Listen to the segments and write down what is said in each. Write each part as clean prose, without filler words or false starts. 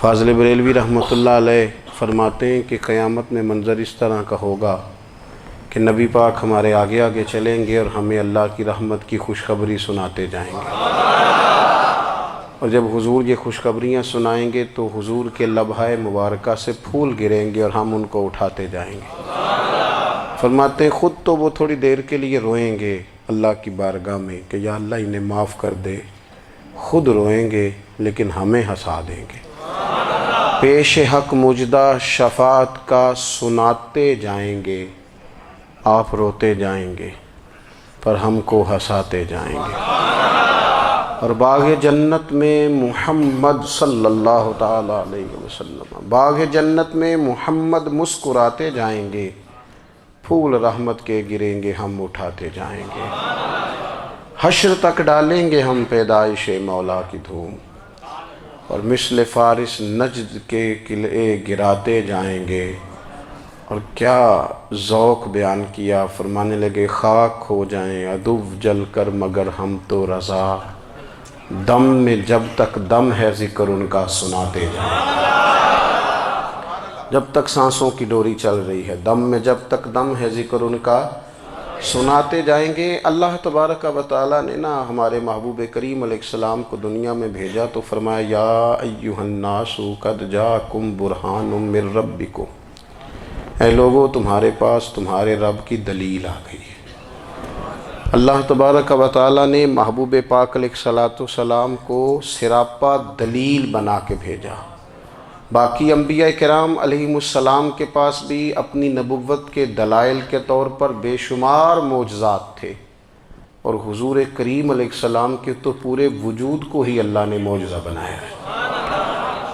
فاضل بریلوی رحمۃ اللہ علیہ فرماتے ہیں کہ قیامت میں منظر اس طرح کا ہوگا کہ نبی پاک ہمارے آگے آگے چلیں گے اور ہمیں اللہ کی رحمت کی خوشخبری سناتے جائیں گے، اور جب حضور یہ خوشخبریاں سنائیں گے تو حضور کے لبھائے مبارکہ سے پھول گریں گے اور ہم ان کو اٹھاتے جائیں گے۔ فرماتے ہیں خود تو وہ تھوڑی دیر کے لیے روئیں گے اللہ کی بارگاہ میں کہ یا اللہ انہیں معاف کر دے، خود روئیں گے لیکن ہمیں ہنسا دیں گے۔ پیش حق مجدہ شفاعت کا سناتے جائیں گے، آپ روتے جائیں گے پر ہم کو ہنساتے جائیں گے۔ اور باغ جنت میں محمد صلی اللہ تعالیٰ علیہ وسلم، باغ جنت میں محمد مسکراتے جائیں گے، پھول رحمت کے گریں گے ہم اٹھاتے جائیں گے۔ حشر تک ڈالیں گے ہم پیدائش مولا کی دھوم، اور مثل فارس نجد کے قلعے گراتے جائیں گے۔ اور کیا ذوق بیان کیا، فرمانے لگے خاک ہو جائیں عدو جل کر مگر ہم تو رضا، دم میں جب تک دم ہے ذکر ان کا سناتے جائیں گے۔ جب تک سانسوں کی ڈوری چل رہی ہے، دم میں جب تک دم ہے ذکر ان کا سناتے جائیں گے۔ اللہ تبارک و تعالیٰ نے ہمارے محبوب کریم علیہ السلام کو دنیا میں بھیجا تو فرمایا یا ایھا الناس قد جاءکم برہان من ربکم، اے لوگو تمہارے پاس تمہارے رب کی دلیل آ گئی ہے۔ اللہ تبارک و تعالیٰ نے محبوب پاک علیہ السلام کو سراپا دلیل بنا کے بھیجا۔ باقی انبیاء کرام علیہم السلام کے پاس بھی اپنی نبوت کے دلائل کے طور پر بے شمار معجزات تھے، اور حضور کریم علیہ السلام کے تو پورے وجود کو ہی اللہ نے معجزہ بنایا ہے۔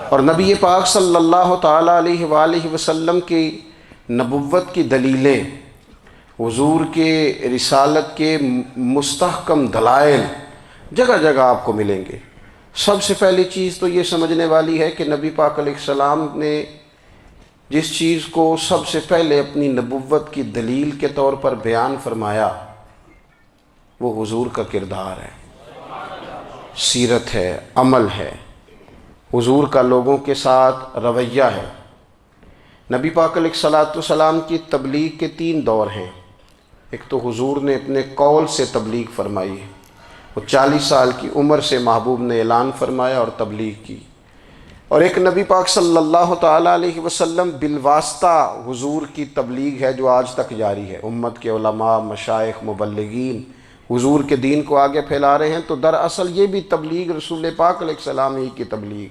اور نبی پاک صلی اللہ تعالیٰ علیہ وآلہ وسلم کی نبوت کی دلیلیں، حضور کے رسالت کے مستحکم دلائل جگہ جگہ آپ کو ملیں گے۔ سب سے پہلی چیز تو یہ سمجھنے والی ہے کہ نبی پاک علیہ السلام نے جس چیز کو سب سے پہلے اپنی نبوت کی دلیل کے طور پر بیان فرمایا وہ حضور کا کردار ہے، سیرت ہے، عمل ہے، حضور کا لوگوں کے ساتھ رویہ ہے۔ نبی پاک علیہ السلام کی تبلیغ کے 3 دور ہیں۔ ایک تو حضور نے اپنے قول سے تبلیغ فرمائی ہے، وہ 40 سال کی عمر سے محبوب نے اعلان فرمایا اور تبلیغ کی۔ اور ایک نبی پاک صلی اللہ تعالیٰ علیہ وسلم بالواسطہ حضور کی تبلیغ ہے جو آج تک جاری ہے۔ امت کے علماء، مشائخ، مبلغین حضور کے دین کو آگے پھیلا رہے ہیں، تو دراصل یہ بھی تبلیغ رسول پاک علیہ السلام ہی کی تبلیغ۔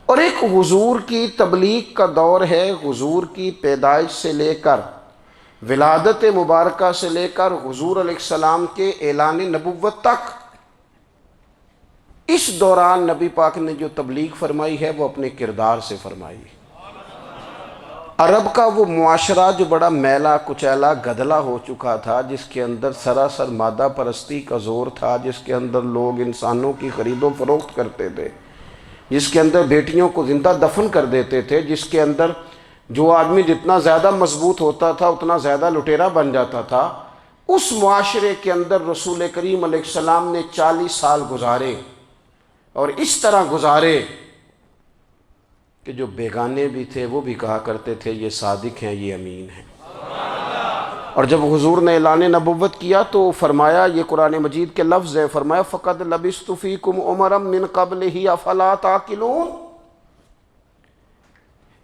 اور ایک حضور کی تبلیغ کا دور ہے، حضور کی پیدائش سے لے کر ولادت مبارکہ سے لے کر حضور علیہ السلام کے اعلان نبوت تک۔ اس دوران نبی پاک نے جو تبلیغ فرمائی ہے وہ اپنے کردار سے فرمائی ہے۔ عرب کا وہ معاشرہ جو بڑا میلا کچیلا گدلا ہو چکا تھا، جس کے اندر سراسر مادہ پرستی کا زور تھا، جس کے اندر لوگ انسانوں کی خرید و فروخت کرتے تھے، جس کے اندر بیٹیوں کو زندہ دفن کر دیتے تھے، جس کے اندر جو آدمی جتنا زیادہ مضبوط ہوتا تھا اتنا زیادہ لٹیرا بن جاتا تھا، اس معاشرے کے اندر رسول کریم علیہ السلام نے 40 سال گزارے، اور اس طرح گزارے کہ جو بیگانے بھی تھے وہ بھی کہا کرتے تھے یہ صادق ہیں، یہ امین ہیں۔ اور جب حضور نے اعلان نبوت کیا تو فرمایا، یہ قرآن مجید کے لفظ ہے، فرمایا فَقَدْ لَبِثْتُ فِيكُمْ عُمَرًا مِّن قَبْلِهِ أَفَلَا تَعْقِلُونَ،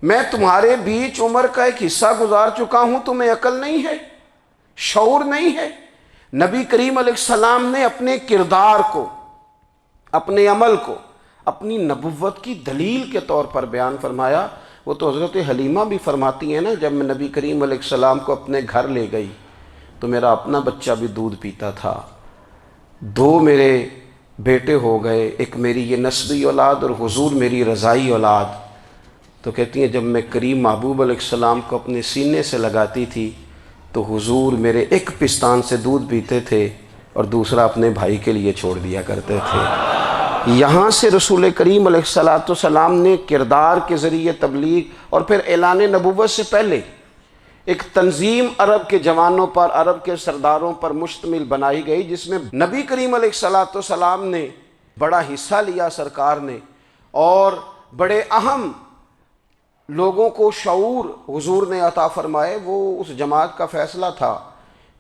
میں تمہارے بیچ عمر کا ایک حصہ گزار چکا ہوں، تمہیں عقل نہیں ہے، شعور نہیں ہے۔ نبی کریم علیہ السلام نے اپنے کردار کو، اپنے عمل کو اپنی نبوت کی دلیل کے طور پر بیان فرمایا۔ وہ تو حضرت حلیمہ بھی فرماتی ہیں نا، جب میں نبی کریم علیہ السلام کو اپنے گھر لے گئی تو میرا اپنا بچہ بھی دودھ پیتا تھا، 2 میرے بیٹے ہو گئے، ایک میری یہ نسبی اولاد اور حضور میری رضائی اولاد۔ تو کہتی ہیں جب میں کریم محبوب علیہ السلام کو اپنے سینے سے لگاتی تھی تو حضور میرے ایک پستان سے دودھ پیتے تھے اور دوسرا اپنے بھائی کے لیے چھوڑ دیا کرتے تھے۔ یہاں سے رسول کریم علیہ السلام نے کردار کے ذریعے تبلیغ، اور پھر اعلان نبوت سے پہلے ایک تنظیم عرب کے جوانوں پر، عرب کے سرداروں پر مشتمل بنائی گئی، جس میں نبی کریم علیہ السلام نے بڑا حصہ لیا سرکار نے، اور بڑے اہم لوگوں کو شعور حضور نے عطا فرمائے، وہ اس جماعت کا فیصلہ تھا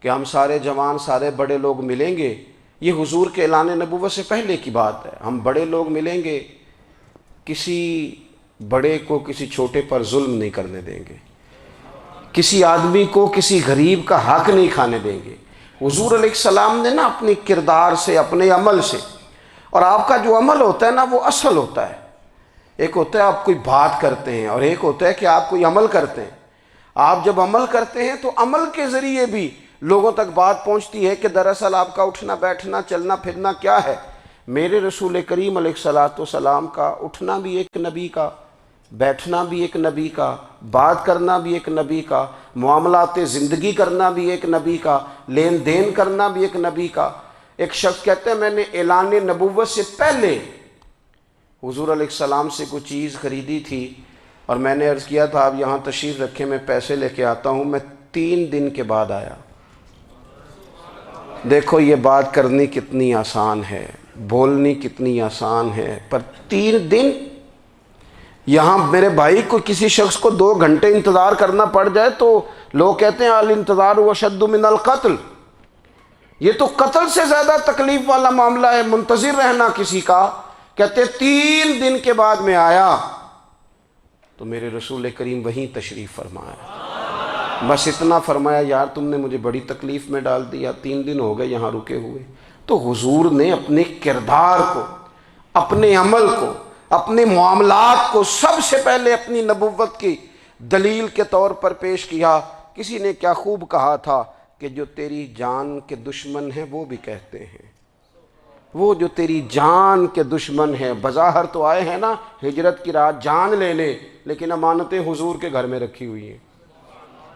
کہ ہم سارے جوان، سارے بڑے لوگ ملیں گے۔ یہ حضور کے اعلان نبوت سے پہلے کی بات ہے۔ ہم بڑے لوگ ملیں گے، کسی بڑے کو کسی چھوٹے پر ظلم نہیں کرنے دیں گے، کسی آدمی کو کسی غریب کا حق نہیں کھانے دیں گے۔ حضور علیہ السلام نے نا اپنی کردار سے، اپنے عمل سے، اور آپ کا جو عمل ہوتا ہے نا وہ اصل ہوتا ہے۔ ایک ہوتا ہے آپ کوئی بات کرتے ہیں اور ایک ہوتا ہے کہ آپ کوئی عمل کرتے ہیں۔ آپ جب عمل کرتے ہیں تو عمل کے ذریعے بھی لوگوں تک بات پہنچتی ہے کہ دراصل آپ کا اٹھنا بیٹھنا چلنا پھرنا کیا ہے۔ میرے رسول کریم علیہ الصلاۃ والسلام کا اٹھنا بھی ایک نبی کا، بیٹھنا بھی ایک نبی کا، بات کرنا بھی ایک نبی کا، معاملات زندگی کرنا بھی ایک نبی کا، لین دین کرنا بھی ایک نبی کا۔ ایک شخص کہتے ہیں میں نے اعلان نبوت سے پہلے حضور علیہ السلام سے کوئی چیز خریدی تھی اور میں نے عرض کیا تھا آپ یہاں تشریف رکھیں، میں پیسے لے کے آتا ہوں۔ میں 3 دن کے بعد آیا۔ دیکھو یہ بات کرنی کتنی آسان ہے، بولنی کتنی آسان ہے، پر 3 دن یہاں میرے بھائی کو کسی شخص کو 2 گھنٹے انتظار کرنا پڑ جائے تو لوگ کہتے ہیں الانتظار اشد من القتل۔ یہ تو قتل سے زیادہ تکلیف والا معاملہ ہے منتظر رہنا کسی کا۔ کہتے 3 دن کے بعد میں آیا تو میرے رسول کریم وہیں تشریف فرمایا۔ بس اتنا فرمایا یار تم نے مجھے بڑی تکلیف میں ڈال دیا، 3 دن ہو گئے یہاں رکے ہوئے۔ تو حضور نے اپنے کردار کو، اپنے عمل کو، اپنے معاملات کو سب سے پہلے اپنی نبوت کی دلیل کے طور پر پیش کیا۔ کسی نے کیا خوب کہا تھا کہ جو تیری جان کے دشمن ہیں وہ بھی کہتے ہیں، وہ جو تیری جان کے دشمن ہیں، بظاہر تو آئے ہیں نا ہجرت کی رات جان لینے، لیکن امانتیں حضور کے گھر میں رکھی ہوئی ہیں،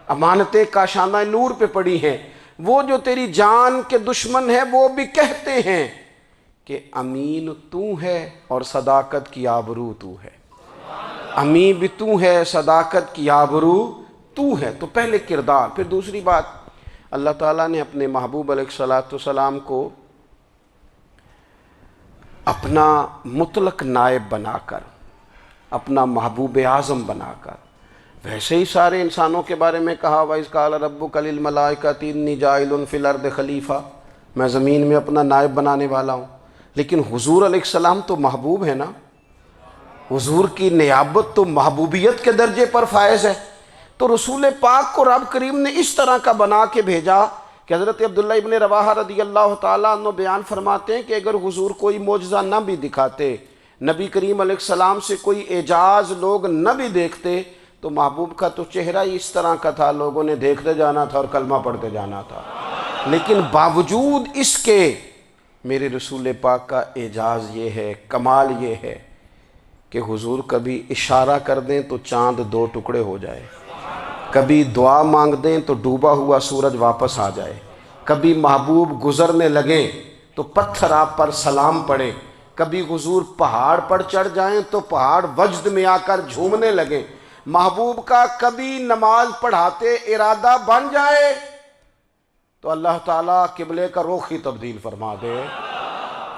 امانتیں کاشانہ نور پہ پڑی ہیں۔ وہ جو تیری جان کے دشمن ہیں وہ بھی کہتے ہیں کہ امین تو ہے اور صداقت کی آبرو تو ہے، امین بھی تو ہے، صداقت کی آبرو تو ہے۔ تو پہلے کردار۔ پھر دوسری بات، اللہ تعالیٰ نے اپنے محبوب علیہ الصلاۃ والسلام کو اپنا مطلق نائب بنا کر، اپنا محبوب اعظم بنا کر، ویسے ہی سارے انسانوں کے بارے میں کہا وَإِذْ قَالَ رَبُّكَ لِلْمَلَائِكَةِ إِنِّي جَاعِلٌ فِي الْأَرْضِ خلیفہ، میں زمین میں اپنا نائب بنانے والا ہوں۔ لیکن حضور علیہ السلام تو محبوب ہے نا، حضور کی نیابت تو محبوبیت کے درجے پر فائز ہے۔ تو رسول پاک کو رب کریم نے اس طرح کا بنا کے بھیجا کہ حضرت عبداللہ ابن رواحہ رضی اللہ تعالیٰ عنہ بیان فرماتے ہیں کہ اگر حضور کوئی معجزہ نہ بھی دکھاتے، نبی کریم علیہ السلام سے کوئی اعجاز لوگ نہ بھی دیکھتے، تو محبوب کا تو چہرہ ہی اس طرح کا تھا، لوگوں نے دیکھتے جانا تھا اور کلمہ پڑھتے جانا تھا۔ لیکن باوجود اس کے میرے رسول پاک کا اعجاز یہ ہے، کمال یہ ہے کہ حضور کبھی اشارہ کر دیں تو چاند 2 ٹکڑے ہو جائے، کبھی دعا مانگ دیں تو ڈوبا ہوا سورج واپس آ جائے، کبھی محبوب گزرنے لگیں تو پتھر آپ پر سلام پڑے، کبھی حضور پہاڑ پر چڑھ جائیں تو پہاڑ وجد میں آ کر جھومنے لگیں، محبوب کا کبھی نماز پڑھاتے ارادہ بن جائے تو اللہ تعالیٰ قبلے کا رخ ہی تبدیل فرما دے۔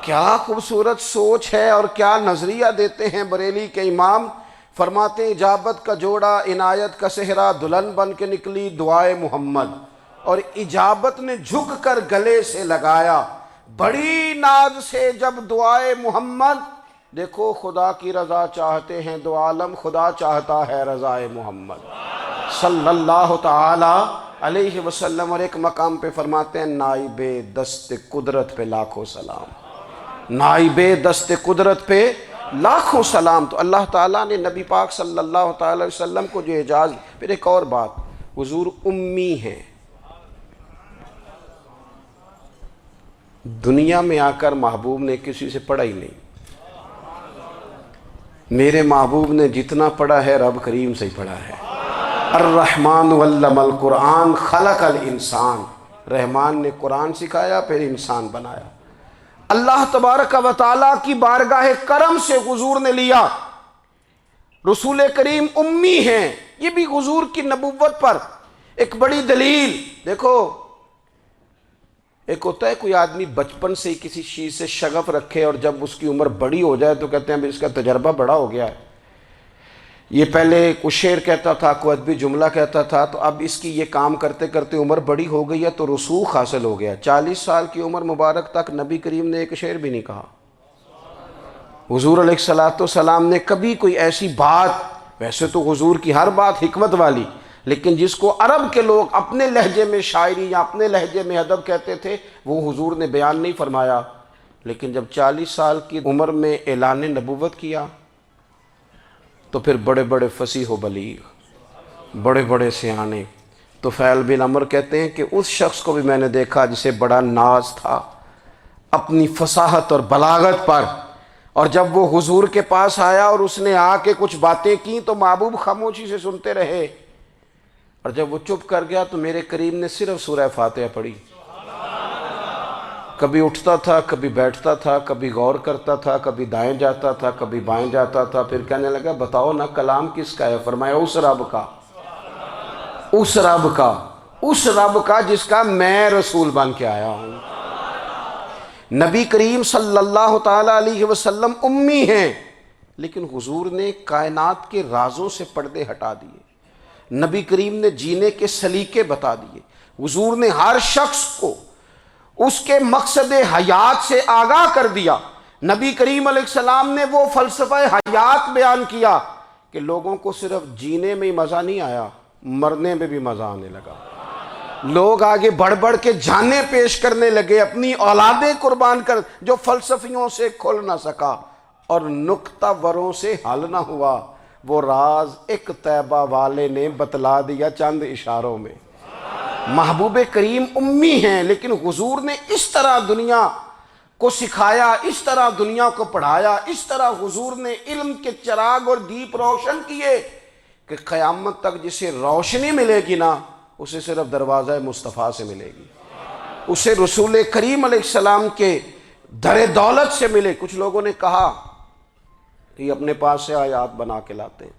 کیا خوبصورت سوچ ہے اور کیا نظریہ دیتے ہیں بریلی کے امام۔ فرماتے ہیں اجابت کا جوڑا عنایت کا صحرا، دلہن بن کے نکلی دعائے محمد، اور اجابت نے جھک کر گلے سے لگایا بڑی ناز سے جب دعائے محمد۔ دیکھو خدا کی رضا چاہتے ہیں دو عالم، خدا چاہتا ہے رضائے محمد صلی اللہ تعالی علیہ وسلم۔ اور ایک مقام پہ فرماتے ہیں نائب دست قدرت پہ لاکھوں سلام، نائب دست قدرت پہ لاکھوں سلام۔ تو اللہ تعالیٰ نے نبی پاک صلی اللہ تعالی علیہ وسلم کو جو اعجاز۔ پھر ایک اور بات، حضور امی ہیں، دنیا میں آ کر محبوب نے کسی سے پڑھا ہی نہیں۔ میرے محبوب نے جتنا پڑھا ہے رب کریم سے ہی پڑھا ہے۔ الرحمن علم القرآن خلق الانسان، رحمان نے قرآن سکھایا پھر انسان بنایا۔ اللہ تبارک و تعالیٰ کی بارگاہ کرم سے حضور نے لیا۔ رسول کریم امی ہیں، یہ بھی حضور کی نبوت پر ایک بڑی دلیل۔ دیکھو ایک ہوتا ہے کوئی آدمی بچپن سے ہی کسی چیز سے شغف رکھے اور جب اس کی عمر بڑی ہو جائے تو کہتے ہیں اس کا تجربہ بڑا ہو گیا ہے، یہ پہلے کچھ شعر کہتا تھا، کوئی ادبی جملہ کہتا تھا، تو اب اس کی یہ کام کرتے کرتے عمر بڑی ہو گئی ہے تو رسوخ حاصل ہو گیا۔ 40 سال کی عمر مبارک تک نبی کریم نے ایک شعر بھی نہیں کہا۔ حضور علیہ السلام نے کبھی کوئی ایسی بات، ویسے تو حضور کی ہر بات حکمت والی، لیکن جس کو عرب کے لوگ اپنے لہجے میں شاعری یا اپنے لہجے میں ادب کہتے تھے، وہ حضور نے بیان نہیں فرمایا۔ لیکن جب 40 سال کی عمر میں اعلان نبوت کیا تو پھر بڑے بڑے فصیح و بلیغ، بڑے بڑے سیانے طفیل بن عمرو کہتے ہیں کہ اس شخص کو بھی میں نے دیکھا جسے بڑا ناز تھا اپنی فصاحت اور بلاغت پر، اور جب وہ حضور کے پاس آیا اور اس نے آ کے کچھ باتیں کی تو محبوب خاموشی سے سنتے رہے، اور جب وہ چپ کر گیا تو میرے کریم نے صرف سورہ فاتحہ پڑھی۔ کبھی اٹھتا تھا، کبھی بیٹھتا تھا، کبھی غور کرتا تھا، کبھی دائیں جاتا تھا، کبھی بائیں جاتا تھا، پھر کہنے لگا بتاؤ نا کلام کس کا ہے؟ فرمایا اس رب کا، اس رب کا، اس رب کا جس کا میں رسول بن کے آیا ہوں۔ نبی کریم صلی اللہ تعالیٰ علیہ وسلم امی ہیں، لیکن حضور نے کائنات کے رازوں سے پردے ہٹا دیے، نبی کریم نے جینے کے سلیقے بتا دیے، حضور نے ہر شخص کو اس کے مقصد حیات سے آگاہ کر دیا۔ نبی کریم علیہ السلام نے وہ فلسفہ حیات بیان کیا کہ لوگوں کو صرف جینے میں ہی مزہ نہیں آیا، مرنے میں بھی مزہ آنے لگا۔ لوگ آگے بڑھ بڑھ کے جانیں پیش کرنے لگے، اپنی اولادیں قربان کر، جو فلسفیوں سے کھل نہ سکا اور نکتہ وروں سے حل نہ ہوا، وہ راز ایک طیبہ والے نے بتلا دیا چند اشاروں میں۔ محبوب کریم امی ہیں، لیکن حضور نے اس طرح دنیا کو سکھایا، اس طرح دنیا کو پڑھایا، اس طرح حضور نے علم کے چراغ اور دیپ روشن کیے کہ قیامت تک جسے روشنی ملے گی نا، اسے صرف دروازہ مصطفیٰ سے ملے گی، اسے رسول کریم علیہ السلام کے در دولت سے ملے۔ کچھ لوگوں نے کہا کہ یہ اپنے پاس سے آیات بنا کے لاتے ہیں،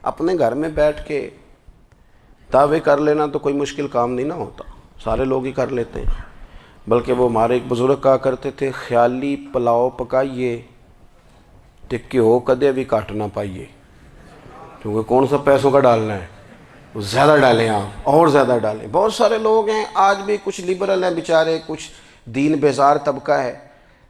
اپنے گھر میں بیٹھ کے دعوے کر لینا تو کوئی مشکل کام نہیں نہ ہوتا، سارے لوگ ہی کر لیتے ہیں۔ بلکہ وہ ہمارے ایک بزرگ کہا کرتے تھے، خیالی پلاؤ پکائیے ٹکی ہو کدے بھی کاٹ نہ پائیے، کیونکہ کون سا پیسوں کا ڈالنا ہے، زیادہ ڈالیں آپ اور زیادہ ڈالیں۔ بہت سارے لوگ ہیں آج بھی، کچھ لبرل ہیں بیچارے، کچھ دین بیزار طبقہ ہے،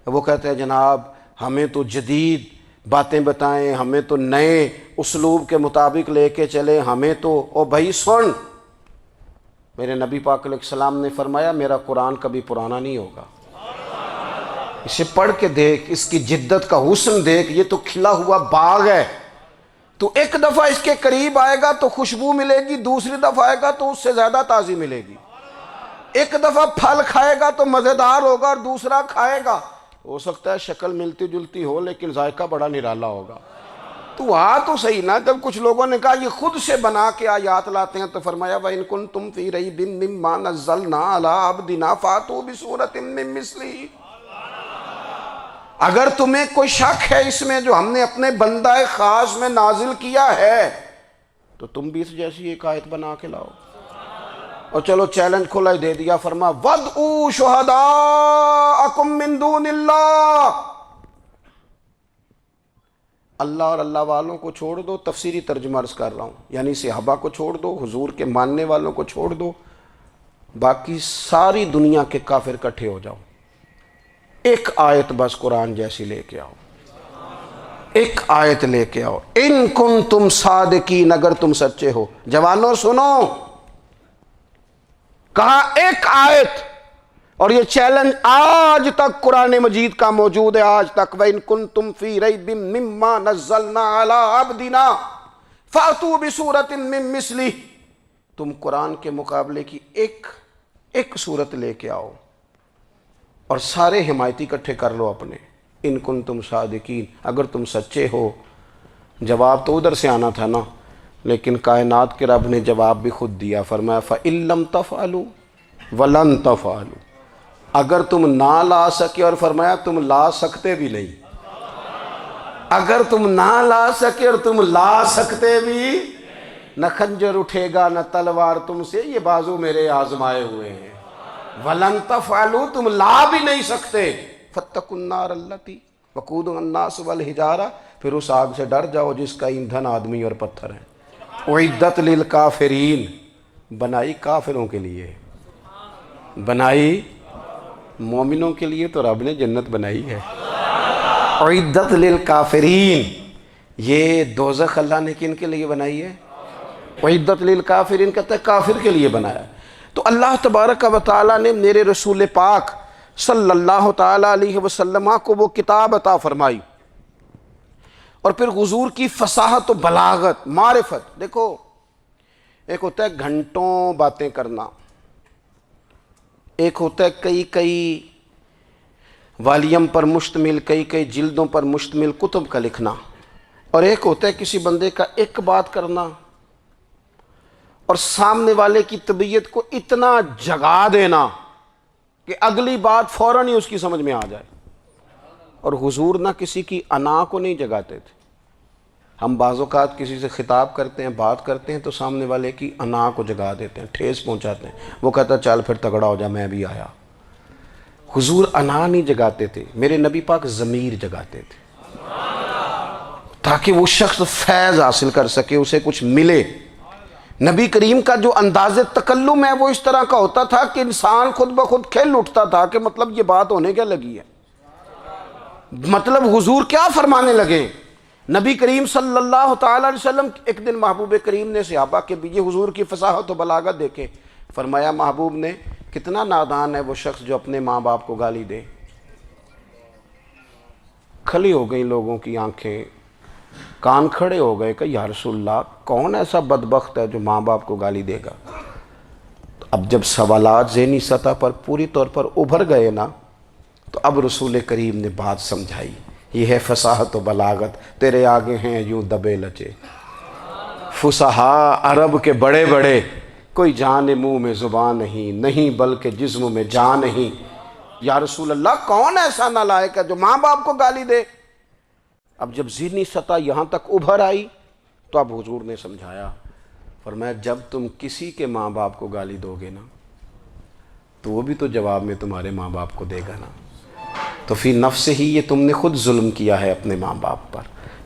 وہ کہتے ہیں جناب ہمیں تو جدید باتیں بتائیں، ہمیں تو نئے اسلوب کے مطابق لے کے چلیں، ہمیں تو او بھائی سن، میرے نبی پاک علیہ السلام نے فرمایا میرا قرآن کبھی پرانا نہیں ہوگا، اسے پڑھ کے دیکھ، اس کی جدت کا حسن دیکھ، یہ تو کھلا ہوا باغ ہے، تو ایک دفعہ اس کے قریب آئے گا تو خوشبو ملے گی، دوسری دفعہ آئے گا تو اس سے زیادہ تازی ملے گی، ایک دفعہ پھل کھائے گا تو مزیدار ہوگا اور دوسرا کھائے گا ہو سکتا ہے شکل ملتی جلتی ہو لیکن ذائقہ بڑا نرالا ہوگا۔ تو تو صحیح نا، جب کچھ لوگوں نے کہا یہ خود سے بنا کے آیات لاتے ہیں تو فرمایا وَإِن كُنتُمْ فِي رَيْبٍ مِّمَّا نَزَّلْنَا عَلَىٰ عَبْدِنَا فَأْتُوا بِسُورَةٍ مِّن مِّثْلِهِ، اگر تمہیں کوئی شک ہے اس میں جو ہم نے اپنے بندہ خاص میں نازل کیا ہے تو تم بھی اس جیسی ایک آیت بنا کے لاؤ۔ اور چلو چیلنج کھلا ہی دے دیا، فرما وَادْعُوا شُهَدَاءَكُم مِّن دُونِ اللَّهِ، اللہ اور اللہ والوں کو چھوڑ دو، تفسیری ترجمہ عرض کر رہا ہوں، یعنی صحابہ کو چھوڑ دو، حضور کے ماننے والوں کو چھوڑ دو، باقی ساری دنیا کے کافر اکٹھے ہو جاؤ، ایک آیت بس قرآن جیسی لے کے آؤ، ایک آیت لے کے آؤ، ان کنتم صادقین، اگر تم سچے ہو۔ جوانوں سنو، کہا ایک آیت، اور یہ چیلنج آج تک قرآن مجید کا موجود ہے، آج تک وَإِن كُنتُمْ فِي رَيْبٍ مِّمَّا نَزَّلْنَا عَلَىٰ عَبْدِنَا فَأْتُوا بِسُورَةٍ مِّن مِّثْلِهِ، تم قرآن کے مقابلے کی ایک صورت لے کے آؤ اور سارے حمایتی اکٹھے کر لو اپنے، ان کنتم صادقین، اگر تم سچے ہو۔ جواب تو ادھر سے آنا تھا نا، لیکن کائنات کے رب نے جواب بھی خود دیا، فرمایا فَإِن لَّمْ تَفْعَلُوا وَلَن تَفْعَلُوا، اگر تم نہ لا سکے، اور فرمایا تم لا سکتے بھی نہیں، اگر تم نہ لا سکے اور تم لا سکتے بھی، نہ خنجر اٹھے گا نہ تلوار تم سے، یہ بازو میرے آزمائے ہوئے ہیں، وَلَن تَفْعَلُوا، تم لا بھی نہیں سکتے، فَاتَّقُوا النَّارَ الَّتِي وقود الناس والحجارہ، پھر اس آگ سے ڈر جاؤ جس کا ایندھن آدمی اور پتھر ہے۔ اعدت للکافرین، بنائی کافروں کے لیے، بنائی مومنوں کے لیے تو رب نے جنت بنائی ہے۔ اعدت للکافرین، یہ دوزخ اللہ نے کن کے لیے بنائی ہے؟ اعدت للکافرین کہتا ہے کافر کے لیے بنایا۔ تو اللہ تبارک و تعالیٰ نے میرے رسول پاک صلی اللہ تعالیٰ علیہ وسلم کو وہ کتاب عطا فرمائی، اور پھر حضور کی فصاحت و بلاغت، معرفت۔ دیکھو ایک ہوتا ہے گھنٹوں باتیں کرنا، ایک ہوتا ہے کئی کئی والیم پر مشتمل، کئی کئی جلدوں پر مشتمل کتب کا لکھنا، اور ایک ہوتا ہے کسی بندے کا ایک بات کرنا اور سامنے والے کی طبیعت کو اتنا جگا دینا کہ اگلی بات فوراً ہی اس کی سمجھ میں آ جائے۔ اور حضور نہ کسی کی انا کو نہیں جگاتے تھے۔ ہم بعض اوقات کسی سے خطاب کرتے ہیں، بات کرتے ہیں تو سامنے والے کی انا کو جگا دیتے ہیں، ٹھیس پہنچاتے ہیں، وہ کہتا ہے چل پھر تگڑا ہو جا میں بھی آیا۔ حضور انا نہیں جگاتے تھے، میرے نبی پاک ضمیر جگاتے تھے تاکہ وہ شخص فیض حاصل کر سکے، اسے کچھ ملے۔ نبی کریم کا جو انداز تکلم ہے وہ اس طرح کا ہوتا تھا کہ انسان خود بخود کھل اٹھتا تھا کہ مطلب یہ بات ہونے کیا لگی ہے، مطلب حضور کیا فرمانے لگے۔ نبی کریم صلی اللہ تعالیٰ علیہ وسلم، ایک دن محبوب کریم نے صحابہ کے بھی یہ حضور کی فصاحت و بلاغت دیکھے، فرمایا محبوب نے کتنا نادان ہے وہ شخص جو اپنے ماں باپ کو گالی دے۔ کھلی ہو گئی لوگوں کی آنکھیں، کان کھڑے ہو گئے کہ یا رسول اللہ کون ایسا بدبخت ہے جو ماں باپ کو گالی دے گا۔ اب جب سوالات ذہنی سطح پر پوری طور پر ابھر گئے نا، تو اب رسول کریم نے بات سمجھائی۔ یہ ہے فصاحت و بلاغت، تیرے آگے ہیں یوں دبے لچے فصحاء عرب کے بڑے بڑے، کوئی جان منہ میں زبان نہیں بلکہ جسم میں جان نہیں۔ یا رسول اللہ کون ایسا نالائق ہے جو ماں باپ کو گالی دے؟ اب جب ذہنی سطح یہاں تک ابھر آئی تو اب حضور نے سمجھایا، فرمایا جب تم کسی کے ماں باپ کو گالی دو گے نا تو وہ بھی تو جواب میں تمہارے ماں باپ کو دے گا نا، تو فی نفس ہی یہ تم نے خود ظلم کیا ہے اپنے ماں باپ پر۔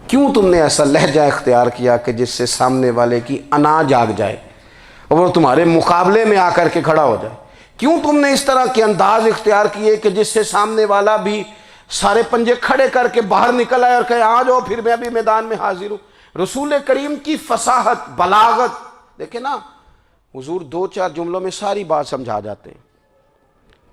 کیوں تم نے ایسا لہجہ اختیار کیا کہ جس سے سامنے والے کی انا جاگ جائے اور وہ تمہارے مقابلے میں آ کر کے کھڑا ہو جائے؟ کیوں تم نے اس طرح کے انداز اختیار کیے کہ جس سے سامنے والا بھی سارے پنجے کھڑے کر کے باہر نکل آئے اور کہے آ جاؤ پھر میں بھی میدان میں حاضر ہوں؟ رسول کریم کی فصاحت، بلاغت دیکھیں نا، حضور دو چار جملوں میں ساری بات سمجھا جاتے ہیں۔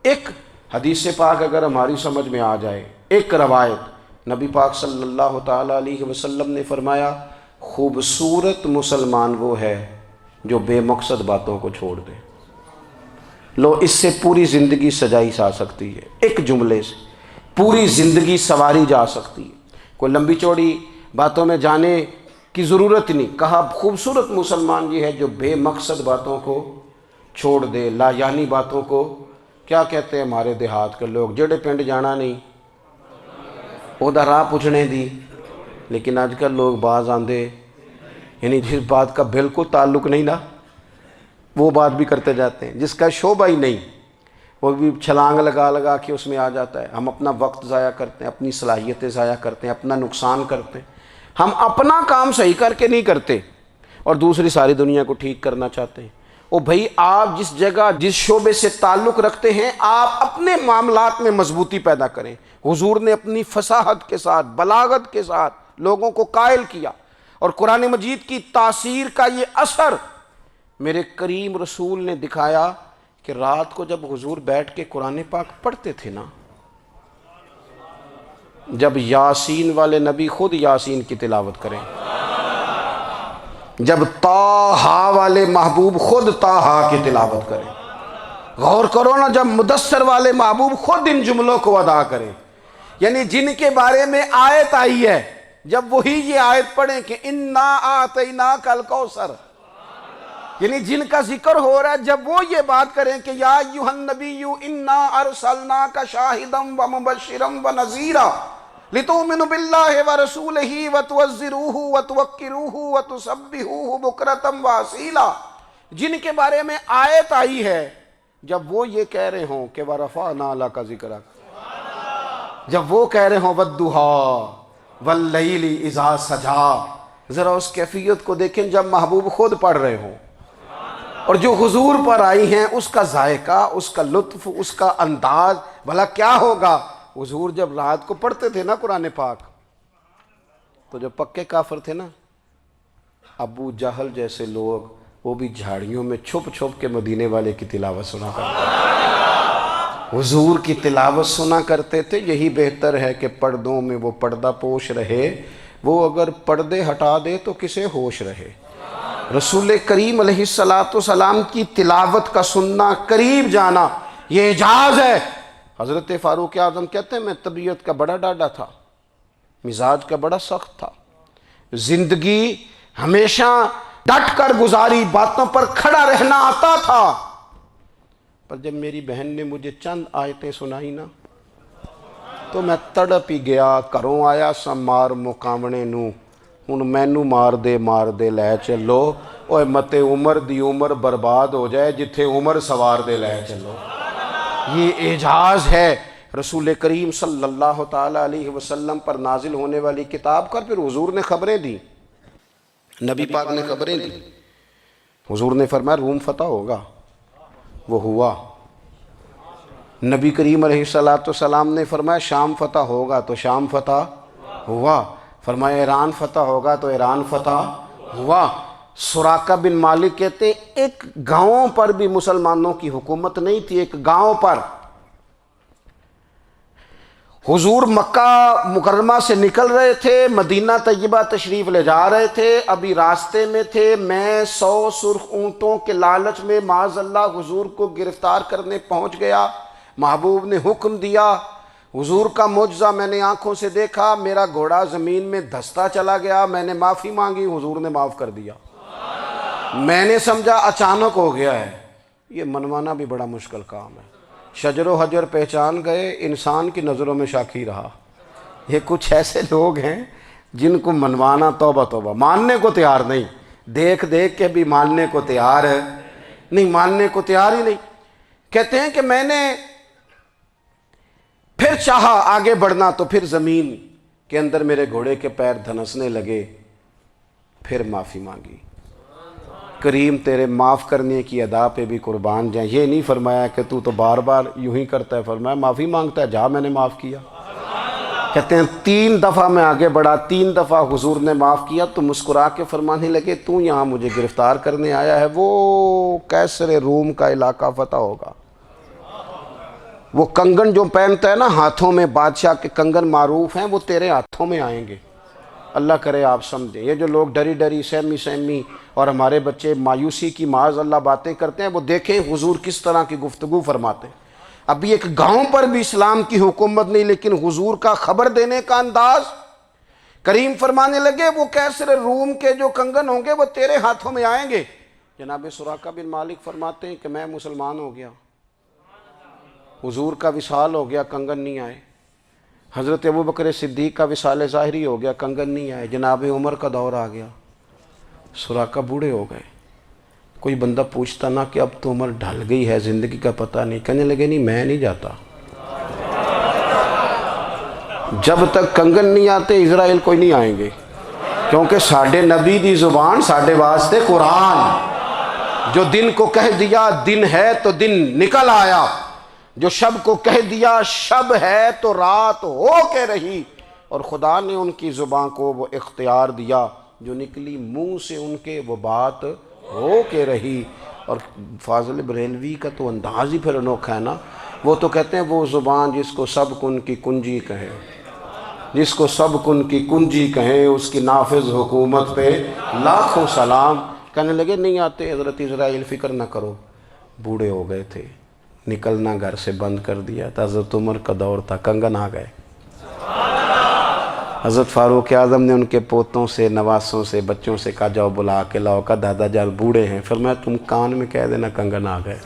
ایک حدیث پاک اگر ہماری سمجھ میں آ جائے، ایک روایت نبی پاک صلی اللہ تعالیٰ علیہ وسلم نے فرمایا خوبصورت مسلمان وہ ہے جو بے مقصد باتوں کو چھوڑ دے۔ لو اس سے پوری زندگی سجائی جا سکتی ہے، ایک جملے سے پوری زندگی سواری جا سکتی ہے، کوئی لمبی چوڑی باتوں میں جانے کی ضرورت نہیں۔ کہا خوبصورت مسلمان یہ ہے جو بے مقصد باتوں کو چھوڑ دے، لا یعنی باتوں کو، کیا کہتے ہیں ہمارے دیہات کے لوگ، جڑے پنڈ جانا نہیں ادھر راہ پوچھنے دی، لیکن آج کل لوگ باز آندے یعنی جس بات کا بالکل تعلق نہیں نا وہ بات بھی کرتے جاتے ہیں، جس کا شعبہ ہی نہیں وہ بھی چھلانگ لگا لگا کے اس میں آ جاتا ہے۔ ہم اپنا وقت ضائع کرتے ہیں، اپنی صلاحیتیں ضائع کرتے ہیں، اپنا نقصان کرتے ہیں۔ ہم اپنا کام صحیح کر کے نہیں کرتے اور دوسری ساری دنیا کو ٹھیک کرنا چاہتے ہیں۔ او بھائی آپ جس جگہ جس شعبے سے تعلق رکھتے ہیں آپ اپنے معاملات میں مضبوطی پیدا کریں۔ حضور نے اپنی فصاحت کے ساتھ، بلاغت کے ساتھ لوگوں کو قائل کیا، اور قرآن مجید کی تاثیر کا یہ اثر میرے کریم رسول نے دکھایا کہ رات کو جب حضور بیٹھ کے قرآن پاک پڑھتے تھے نا، جب یاسین والے نبی خود یاسین کی تلاوت کریں، جب طٰہٰ والے محبوب خود طٰہٰ کی تلاوت کریں، غور کرو نا جب مدثر والے محبوب خود ان جملوں کو ادا کریں، یعنی جن کے بارے میں آیت آئی ہے جب وہی یہ آیت پڑھیں کہ انا اعطیناک الکوثر، یعنی جن کا ذکر ہو رہا ہے جب وہ یہ بات کریں کہ یا ایھا النبی انا ارسلناک شاہدا ومبشرا ونذیرا لتؤمنوا باللہ ورسولہ وتعزروہ وتوقروہ وتسبحوہ بکرۃ واصیلا، جن کے بارے میں آیت آئی ہے جب وہ یہ کہہ رہے ہوں کہ ورفعنا لک ذکرک، جب وہ کہہ رہے ہوں والضحیٰ واللیل اذا سجا، ذرا اس کیفیت کو دیکھیں جب محبوب خود پڑھ رہے ہوں، اور جو حضور پر آئی ہیں اس کا ذائقہ، اس کا لطف، اس کا انداز بھلا کیا ہوگا۔ حضور جب رات کو پڑھتے تھے نا قرآن پاک، تو جو پکے کافر تھے نا، ابو جہل جیسے لوگ، وہ بھی جھاڑیوں میں چھپ چھپ کے مدینے والے کی تلاوت سنا کرتے تھے، حضور کی تلاوت سنا کرتے تھے۔ یہی بہتر ہے کہ پردوں میں وہ پردہ پوش رہے، وہ اگر پردے ہٹا دے تو کسے ہوش رہے۔ رسول کریم علیہ السلام کی تلاوت کا سننا، قریب جانا، یہ اعجاز ہے۔ حضرت فاروق اعظم کہتے ہیں میں طبیعت کا بڑا ڈاڈا تھا، مزاج کا بڑا سخت تھا، زندگی ہمیشہ ڈٹ کر گزاری، باتوں پر کھڑا رہنا آتا تھا، پر جب میری بہن نے مجھے چند آیتیں سنائی نا تو میں تڑپ ہی گیا۔ کروں آیا سا مار مقامنے نو، ہن مینو مار دے لے چلو، اوے متے عمر دی عمر برباد ہو جائے، جتھے عمر سوار دے لے چلو۔ یہ اعجاز ہے رسول کریم صلی اللہ تعالیٰ علیہ وسلم پر نازل ہونے والی کتاب کا۔ پھر حضور نے خبریں دی، نبی پاک نے خبریں دی۔ حضور نے فرمایا روم فتح ہوگا، وہ ہوا۔ نبی کریم علیہ السلام نے فرمایا شام فتح ہوگا، تو شام فتح ہوا۔ فرمایا ایران فتح ہوگا، تو ایران فتح ہوا۔ سراقہ بن مالک کہتے ہیں ایک گاؤں پر بھی مسلمانوں کی حکومت نہیں تھی، ایک گاؤں پر۔ حضور مکہ مکرمہ سے نکل رہے تھے، مدینہ طیبہ تشریف لے جا رہے تھے، ابھی راستے میں تھے، میں 100 سرخ اونٹوں کے لالچ میں معاذ اللہ حضور کو گرفتار کرنے پہنچ گیا۔ محبوب نے حکم دیا، حضور کا معجزہ میں نے آنکھوں سے دیکھا، میرا گھوڑا زمین میں دھستا چلا گیا، میں نے معافی مانگی، حضور نے معاف کر دیا۔ میں نے سمجھا اچانک ہو گیا ہے۔ یہ منوانا بھی بڑا مشکل کام ہے۔ شجر و حجر پہچان گئے، انسان کی نظروں میں شاکی رہا۔ یہ کچھ ایسے لوگ ہیں جن کو منوانا توبہ توبہ، ماننے کو تیار نہیں، دیکھ دیکھ کے بھی ماننے کو تیار ہے نہیں، ماننے کو تیار ہی نہیں۔ کہتے ہیں کہ میں نے پھر چاہا آگے بڑھنا، تو پھر زمین کے اندر میرے گھوڑے کے پیر دھنسنے لگے، پھر معافی مانگی۔ کریم تیرے معاف کرنے کی ادا پہ بھی قربان جائیں۔ یہ نہیں فرمایا کہ تو بار بار یوں ہی کرتا ہے، فرمایا معافی مانگتا ہے، جا میں نے معاف کیا۔ کہتے ہیں 3 دفعہ میں آگے بڑھا، 3 دفعہ حضور نے معاف کیا تو مسکرا کے فرمانے لگے تو یہاں مجھے گرفتار کرنے آیا ہے، وہ کیسر روم کا علاقہ فتح ہوگا۔ وہ کنگن جو پہنتا ہے نا ہاتھوں میں، بادشاہ کے کنگن معروف ہیں، وہ تیرے ہاتھوں میں آئیں گے۔ اللہ کرے آپ سمجھیں۔ یہ جو لوگ ڈری ڈری سہمی اور ہمارے بچے مایوسی کی معاذ اللہ باتیں کرتے ہیں، وہ دیکھیں حضور کس طرح کی گفتگو فرماتے ہیں۔ ابھی ایک گاؤں پر بھی اسلام کی حکومت نہیں، لیکن حضور کا خبر دینے کا انداز۔ کریم فرمانے لگے وہ کیسر روم کے جو کنگن ہوں گے وہ تیرے ہاتھوں میں آئیں گے۔ جناب سراقہ بن مالک فرماتے ہیں کہ میں مسلمان ہو گیا، حضور کا وصال ہو گیا، کنگن نہیں آئے۔ حضرت ابوبکر صدیق کا وصال ظاہری ہو گیا، کنگن نہیں آئے۔ جناب عمر کا دور آ گیا، سراقہ بوڑھے ہو گئے۔ کوئی بندہ پوچھتا نا کہ اب تو عمر ڈھل گئی ہے، زندگی کا پتہ نہیں، کہنے لگے نہیں میں نہیں جاتا، جب تک کنگن نہیں آتے اسرائیل کوئی نہیں آئیں گے، کیونکہ ساڈے نبی دی زبان ساڈے واسطے قرآن۔ جو دن کو کہہ دیا دن ہے تو دن نکل آیا، جو شب کو کہہ دیا شب ہے تو رات ہو کے رہی، اور خدا نے ان کی زبان کو وہ اختیار دیا، جو نکلی منہ سے ان کے وہ بات ہو کے رہی۔ اور فاضل بریلوی کا تو انداز ہی پھر انوکھا ہے نا، وہ تو کہتے ہیں وہ زبان جس کو سب کن کی کنجی کہیں، جس کو سب کن کی کنجی کہیں، اس کی نافذ حکومت پہ لاکھوں سلام۔ کہنے لگے نہیں آتے حضرت اسرائیل، فکر نہ کرو، بوڑھے ہو گئے تھے، نکلنا گھر سے بند کر دیا تھا، حضرت عمر کا دور تھا، کنگن آ گئے۔ حضرت فاروق اعظم نے ان کے پوتوں سے، نواسوں سے، بچوں سے کہا جاؤ بلا کے لاؤ، کہا دادا جان بوڑھے ہیں، فرمایا تم کان میں کہہ دینا کنگن آ گئے،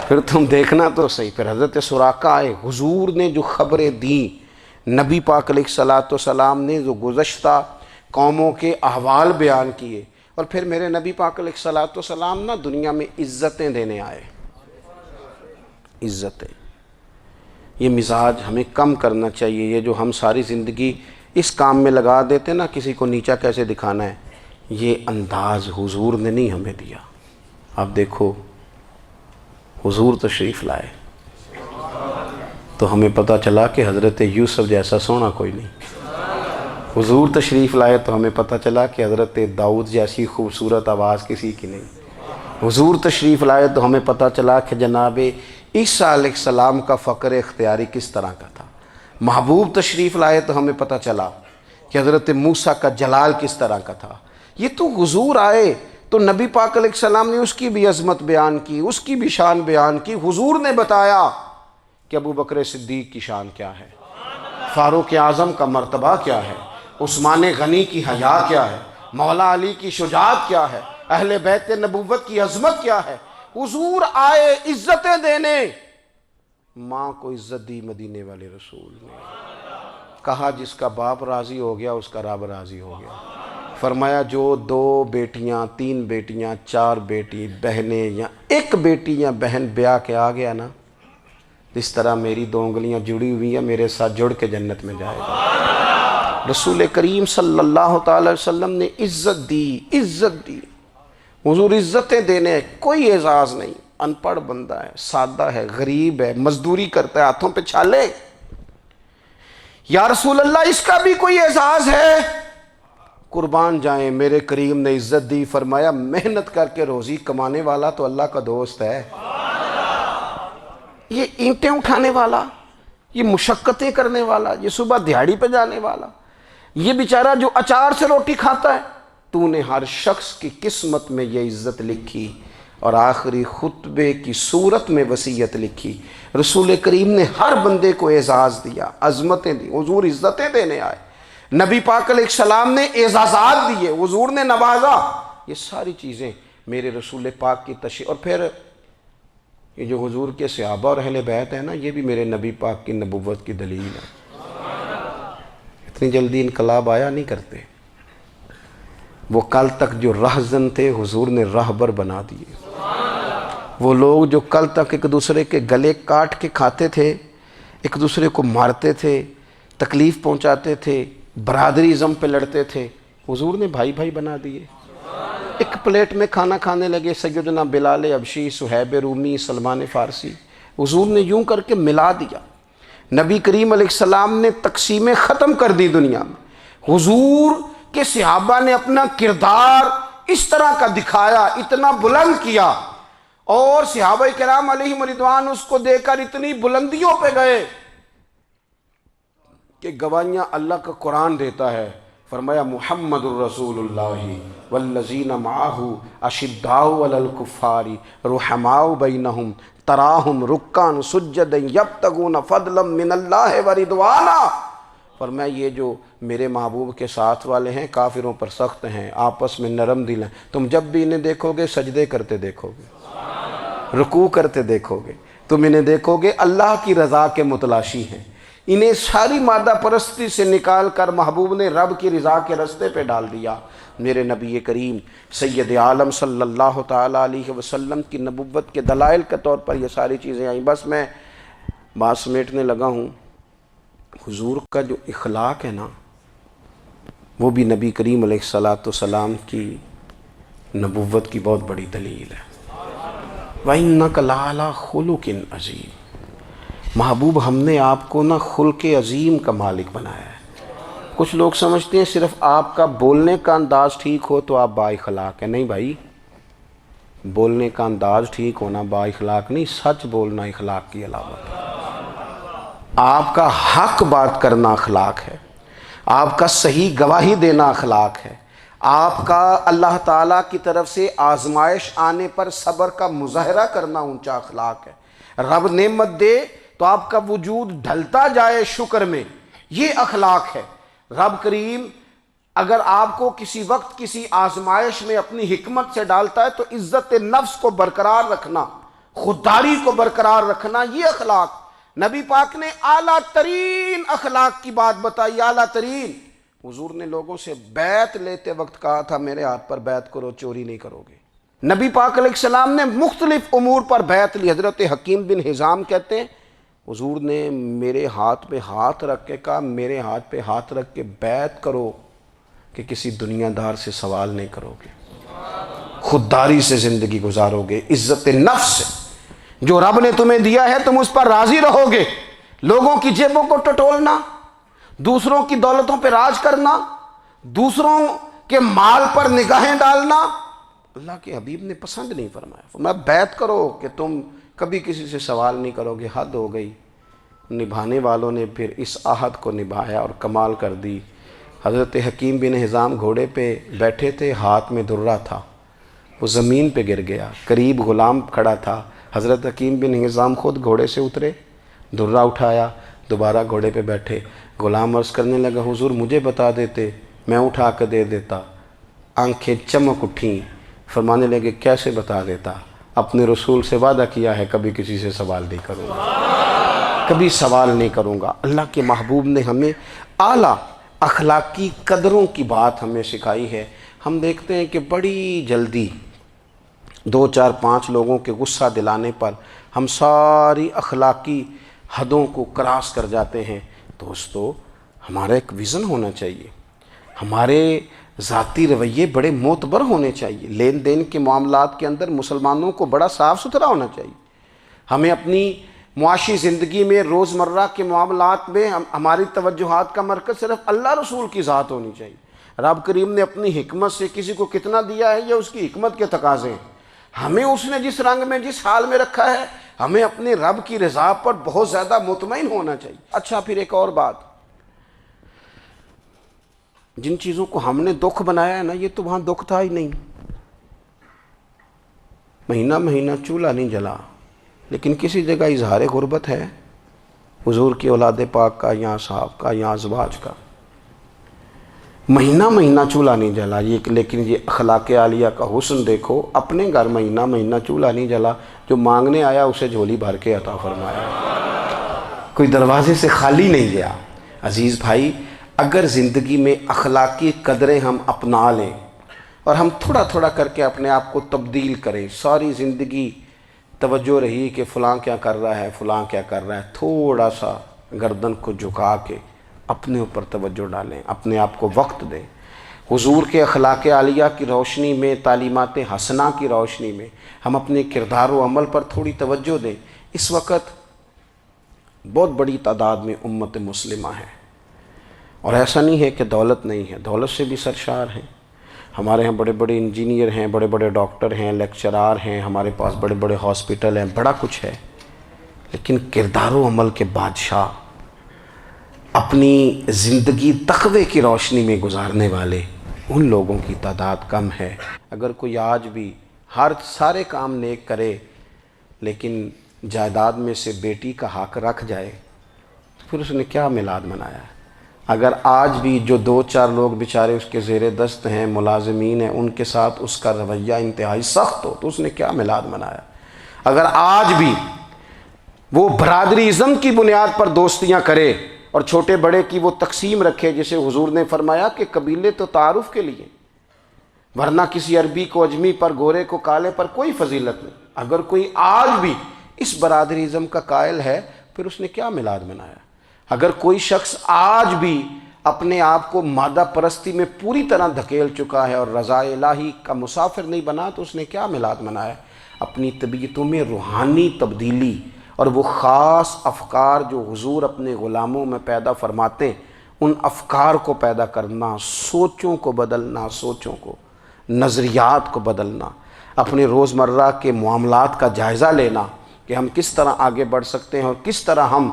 پھر تم دیکھنا تو صحیح۔ پھر حضرت سراقہ آئے، حضور نے جو خبریں دیں، نبی پاک علیہ السلام نے جو گزشتہ قوموں کے احوال بیان کیے، اور پھر میرے نبی پاک علیہ السلام نا دنیا میں عزتیں دینے آئے، عزتیں۔ یہ مزاج ہمیں کم کرنا چاہیے. یہ جو ہم ساری زندگی اس کام میں لگا دیتے نا، کسی کو نیچا کیسے دکھانا ہے، یہ انداز حضور نے نہیں ہمیں دیا. آپ دیکھو حضور تشریف لائے تو ہمیں پتہ چلا کہ حضرت یوسف جیسا سونا کوئی نہیں. حضور تشریف لائے تو ہمیں پتہ چلا کہ حضرت داؤد جیسی خوبصورت آواز کسی کی نہیں. حضور تشریف لائے تو ہمیں پتہ چلا کہ جناب عیسیٰ علیہ السلام کا فقر اختیاری کس طرح کا تھا. محبوب تشریف لائے تو ہمیں پتہ چلا کہ حضرت موسیٰ کا جلال کس طرح کا تھا. یہ تو حضور آئے تو نبی پاک علیہ السلام نے اس کی بھی عظمت بیان کی، اس کی بھی شان بیان کی. حضور نے بتایا کہ ابو بکر صدیق کی شان کیا ہے، فاروق اعظم کا مرتبہ کیا ہے، عثمان غنی کی حیا کیا ہے، مولا علی کی شجاعت کیا ہے، اہل بیت نبوت کی عظمت کیا ہے. حضور آئے عزتیں دینے. ماں کو عزت دی مدینے والے رسول نے. کہا جس کا باپ راضی ہو گیا اس کا رب راضی ہو گیا. فرمایا جو 2 بیٹیاں 3 بیٹیاں 4 بیٹی بہنیں یا 1 بیٹی یا بہن بیاہ کے آ گیا نا، اس طرح میری 2 انگلیاں جڑی ہوئی ہیں، میرے ساتھ جڑ کے جنت میں جائے گا. رسول کریم صلی اللہ تعالی وسلم نے عزت دی، عزت دی. حضور عزتیں دینے، کوئی اعزاز نہیں. ان پڑھ بندہ ہے، سادہ ہے، غریب ہے، مزدوری کرتا ہے، ہاتھوں پہ چھالے. یا رسول اللہ اس کا بھی کوئی اعزاز ہے؟ قربان جائیں، میرے کریم نے عزت دی. فرمایا محنت کر کے روزی کمانے والا تو اللہ کا دوست ہے. یہ اینٹیں اٹھانے والا، یہ مشقتیں کرنے والا، یہ صبح دیہڑی پہ جانے والا، یہ بیچارہ جو اچار سے روٹی کھاتا ہے، تو نے ہر شخص کی قسمت میں یہ عزت لکھی اور آخری خطبے کی صورت میں وصیت لکھی. رسول کریم نے ہر بندے کو اعزاز دیا، عظمتیں دی. حضور عزتیں دینے آئے. نبی پاک علیہ السلام نے اعزازات دیے، حضور نے نوازا. یہ ساری چیزیں میرے رسول پاک کی تشریف. اور پھر یہ جو حضور کے صحابہ اور اہل بیت ہیں نا، یہ بھی میرے نبی پاک کی نبوت کی دلیل ہے. اتنی جلدی انقلاب آیا نہیں کرتے. وہ کل تک جو رہزن تھے حضور نے راہبر بنا دیے. وہ لوگ جو کل تک ایک دوسرے کے گلے کاٹ کے کھاتے تھے، ایک دوسرے کو مارتے تھے، تکلیف پہنچاتے تھے، برادری ازم پہ لڑتے تھے، حضور نے بھائی بھائی بنا دیے. ایک پلیٹ میں کھانا کھانے لگے، سیدنا بلال حبشی، صہیب رومی، سلمان فارسی. حضور نے یوں کر کے ملا دیا. نبی کریم علیہ السلام نے تقسیمیں ختم کر دی دنیا میں. حضور کہ صحابہ نے اپنا کردار اس طرح کا دکھایا، اتنا بلند کیا، اور صحابہ کرام علیہم رضوان اس کو دیکھ کر اتنی بلندیوں پہ گئے کہ گواہیاں اللہ کا قرآن دیتا ہے. فرمایا محمد الرسول اللہ والذین معہ اشداء علی الکفار رحماء بینہم تراہم رکعا سجدا یبتغون فضلا من اللہ ورضوانا. فرمایا یہ جو میرے محبوب کے ساتھ والے ہیں کافروں پر سخت ہیں، آپس میں نرم دل ہیں. تم جب بھی انہیں دیکھو گے سجدے کرتے دیکھو گے، رکوع کرتے دیکھو گے. تم انہیں دیکھو گے اللہ کی رضا کے متلاشی ہیں. انہیں ساری مادہ پرستی سے نکال کر محبوب نے رب کی رضا کے رستے پہ ڈال دیا. میرے نبی کریم سید عالم صلی اللہ تعالیٰ علیہ وسلم کی نبوت کے دلائل کے طور پر یہ ساری چیزیں آئیں. بس میں بات سمیٹنے لگا ہوں. حضور کا جو اخلاق ہے نا، وہ بھی نبی کریم علیہ الصلاۃ والسلام کی نبوت کی بہت بڑی دلیل ہے. وَإِنَّكَ لَعَلَىٰ خُلُقٍ عَظِيمٍ. محبوب ہم نے آپ کو نا خلق عظیم کا مالک بنایا ہے. کچھ لوگ سمجھتے ہیں صرف آپ کا بولنے کا انداز ٹھیک ہو تو آپ با اخلاق ہیں. نہیں بھائی، بولنے کا انداز ٹھیک ہونا با اخلاق نہیں، سچ بولنا اخلاق کی علامت ہے. آپ کا حق بات کرنا اخلاق ہے، آپ کا صحیح گواہی دینا اخلاق ہے، آپ کا اللہ تعالیٰ کی طرف سے آزمائش آنے پر صبر کا مظاہرہ کرنا اونچا اخلاق ہے. رب نعمت دے تو آپ کا وجود ڈھلتا جائے شکر میں، یہ اخلاق ہے. رب کریم اگر آپ کو کسی وقت کسی آزمائش میں اپنی حکمت سے ڈالتا ہے تو عزت نفس کو برقرار رکھنا، خودداری کو برقرار رکھنا، یہ اخلاق. نبی پاک نے اعلیٰ ترین اخلاق کی بات بتائی، اعلیٰ ترین. حضور نے لوگوں سے بیعت لیتے وقت کہا تھا میرے ہاتھ پر بیعت کرو، چوری نہیں کرو گے. نبی پاک علیہ السلام نے مختلف امور پر بیعت لی. حضرت حکیم بن حزام کہتے ہیں حضور نے میرے ہاتھ پہ ہاتھ رکھ کے کہا میرے ہاتھ پہ ہاتھ رکھ کے بیعت کرو کہ کسی دنیا دار سے سوال نہیں کرو گے، خودداری سے زندگی گزارو گے، عزت نفس سے، جو رب نے تمہیں دیا ہے تم اس پر راضی رہو گے، لوگوں کی جیبوں کو ٹٹولنا، دوسروں کی دولتوں پہ راج کرنا، دوسروں کے مال پر نگاہیں ڈالنا اللہ کے حبیب نے پسند نہیں فرمایا۔ فرمایا بیعت کرو کہ تم کبھی کسی سے سوال نہیں کرو گے۔ حد ہو گئی، نبھانے والوں نے پھر اس عہد کو نبھایا اور کمال کر دی۔ حضرت حکیم بن حزام گھوڑے پہ بیٹھے تھے، ہاتھ میں درہ تھا، وہ زمین پہ گر گیا، قریب غلام کھڑا تھا، حضرت حکیم بن حزام خود گھوڑے سے اترے، درہ اٹھایا، دوبارہ گھوڑے پہ بیٹھے۔ غلام عرض کرنے لگا حضور مجھے بتا دیتے میں اٹھا کر دے دیتا۔ آنکھیں چمک اٹھیں، فرمانے لگے کیسے بتا دیتا، اپنے رسول سے وعدہ کیا ہے کبھی کسی سے سوال نہیں کروں گا، کبھی سوال نہیں کروں گا۔ اللہ کے محبوب نے ہمیں اعلیٰ اخلاقی قدروں کی بات ہمیں سکھائی ہے۔ ہم دیکھتے ہیں کہ بڑی جلدی 2 4 5 لوگوں کے غصہ دلانے پر ہم ساری اخلاقی حدوں کو کراس کر جاتے ہیں۔ دوستو ہمارا ایک ویژن ہونا چاہیے، ہمارے ذاتی رویے بڑے معتبر ہونے چاہیے، لین دین کے معاملات کے اندر مسلمانوں کو بڑا صاف ستھرا ہونا چاہیے۔ ہمیں اپنی معاشی زندگی میں روزمرہ کے معاملات میں ہماری توجہات کا مرکز صرف اللہ رسول کی ذات ہونی چاہیے۔ رب کریم نے اپنی حکمت سے کسی کو کتنا دیا ہے یہ اس کی حکمت کے تقاضے ہیں، ہمیں اس نے جس رنگ میں جس حال میں رکھا ہے ہمیں اپنے رب کی رضا پر بہت زیادہ مطمئن ہونا چاہیے۔ اچھا پھر ایک اور بات، جن چیزوں کو ہم نے دکھ بنایا ہے نا یہ تو وہاں دکھ تھا ہی نہیں، مہینہ مہینہ چولہا نہیں جلا، لیکن کسی جگہ اظہار غربت ہے حضور کی اولاد پاک کا یا صاحب کا یا ازواج کا، مہینہ مہینہ چولہا نہیں جلا۔ لیکن یہ اخلاق عالیہ کا حسن دیکھو، اپنے گھر مہینہ مہینہ چولہا نہیں جلا، جو مانگنے آیا اسے جھولی بھر کے عطا فرمایا، کوئی دروازے سے خالی نہیں گیا۔ عزیز بھائی اگر زندگی میں اخلاقی قدریں ہم اپنا لیں اور ہم تھوڑا تھوڑا کر کے اپنے آپ کو تبدیل کریں، ساری زندگی توجہ رہی کہ فلاں کیا کر رہا ہے فلاں کیا کر رہا ہے، تھوڑا سا گردن کو جھکا کے اپنے اوپر توجہ ڈالیں، اپنے آپ کو وقت دیں، حضور کے اخلاق عالیہ کی روشنی میں، تعلیمات حسنہ کی روشنی میں ہم اپنے کردار و عمل پر تھوڑی توجہ دیں۔ اس وقت بہت بڑی تعداد میں امت مسلمہ ہے، اور ایسا نہیں ہے کہ دولت نہیں ہے، دولت سے بھی سرشار ہیں۔ ہمارے ہاں بڑے بڑے انجینئر ہیں، بڑے بڑے ڈاکٹر ہیں، لیکچرار ہیں، ہمارے پاس بڑے بڑے ہاسپٹل ہیں، بڑا کچھ ہے، لیکن کردار و عمل کے بادشاہ، اپنی زندگی تقوی کی روشنی میں گزارنے والے ان لوگوں کی تعداد کم ہے۔ اگر کوئی آج بھی سارے کام نیک کرے لیکن جائیداد میں سے بیٹی کا حق رکھ جائے تو پھر اس نے کیا میلاد منایا ہے؟ اگر آج بھی جو 2 4 لوگ بیچارے اس کے زیر دست ہیں، ملازمین ہیں، ان کے ساتھ اس کا رویہ انتہائی سخت ہو تو اس نے کیا میلاد منایا؟ اگر آج بھی وہ برادری ازم کی بنیاد پر دوستیاں کرے اور چھوٹے بڑے کی وہ تقسیم رکھے، جسے حضور نے فرمایا کہ قبیلے تو تعارف کے لیے، ورنہ کسی عربی کو اجمی پر، گورے کو کالے پر کوئی فضیلت نہیں۔ اگر کوئی آج بھی اس برادری ازم کا قائل ہے پھر اس نے کیا میلاد منایا؟ اگر کوئی شخص آج بھی اپنے آپ کو مادہ پرستی میں پوری طرح دھکیل چکا ہے اور رضا الہی کا مسافر نہیں بنا تو اس نے کیا میلاد منایا؟ اپنی طبیعتوں میں روحانی تبدیلی اور وہ خاص افکار جو حضور اپنے غلاموں میں پیدا فرماتے ہیں، ان افکار کو پیدا کرنا، سوچوں کو بدلنا، سوچوں کو، نظریات کو بدلنا، اپنے روزمرہ کے معاملات کا جائزہ لینا کہ ہم کس طرح آگے بڑھ سکتے ہیں اور کس طرح ہم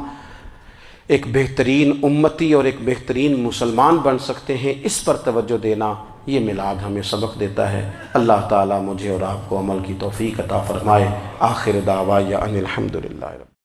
ایک بہترین امتی اور ایک بہترین مسلمان بن سکتے ہیں، اس پر توجہ دینا، یہ میلاد ہمیں سبق دیتا ہے۔ اللہ تعالیٰ مجھے اور آپ کو عمل کی توفیق عطا فرمائے۔ آخر دعوایا ان الحمدللہ۔